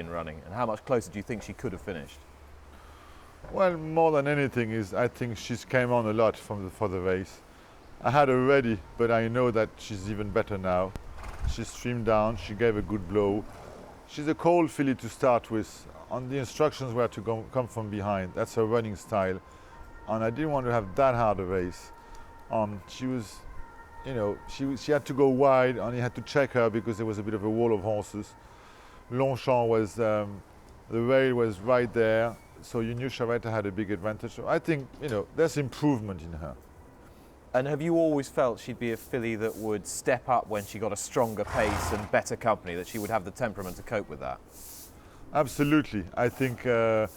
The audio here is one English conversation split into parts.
in running, and how much closer do you think she could have finished? Well, more than anything is I think she's came on a lot for the race. I had her ready, but I know that she's even better now. She's trimmed down, she gave a good blow. She's a cold filly to start with. On the instructions were to come from behind. That's her running style. And I didn't want to have that hard a race. She was, she had to go wide and you had to check her because there was a bit of a wall of horses. Longchamp was, the rail was right there. So you knew Charetta had a big advantage. So I think, there's improvement in her. And have you always felt she'd be a filly that would step up when she got a stronger pace and better company, that she would have the temperament to cope with that? Absolutely. I think that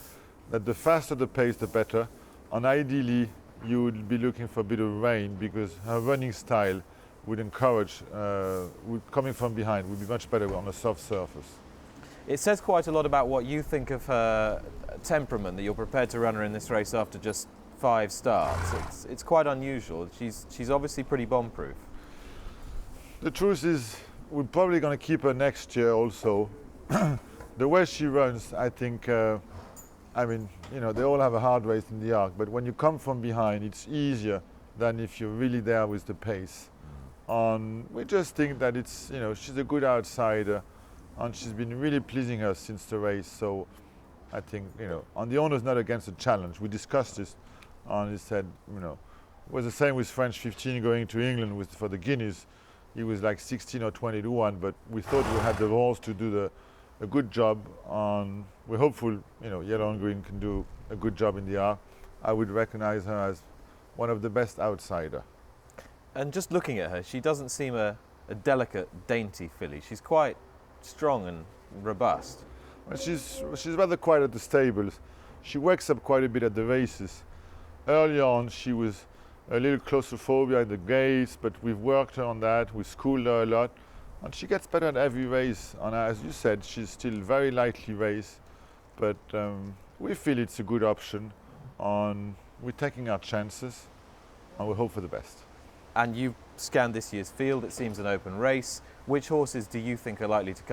the faster the pace, the better. And ideally, you would be looking for a bit of rain because her running style would encourage, coming from behind, would be much better on a soft surface. It says quite a lot about what you think of her temperament, that you're prepared to run her in this race after just 5 starts. It's quite unusual. She's obviously pretty bomb-proof. The truth is, we're probably going to keep her next year also. The way she runs, I think, they all have a hard race in the Arc, but when you come from behind, it's easier than if you're really there with the pace. We just think that it's, she's a good outsider, and she's been really pleasing us since the race. So I think, and the owner's not against the challenge. We discussed this, and he said, it was the same with French 15 going to England for the Guineas. He was like 16 or 20 to 1, but we thought we had the horse to do a good job. We're hopeful, Yellow and Green can do a good job in the Arc. I would recognize her as one of the best outsider. And just looking at her, she doesn't seem a delicate, dainty filly. She's quite strong and robust. Well, she's rather quiet at the stables. She wakes up quite a bit at the races. Early on, she was a little claustrophobia at the gates, but we've worked on that. We schooled her a lot, and she gets better at every race. And as you said, she's still very lightly raced, but we feel it's a good option. And we're taking our chances, and we hope for the best. And you've scanned this year's field. It seems an open race. Which horses do you think are likely to come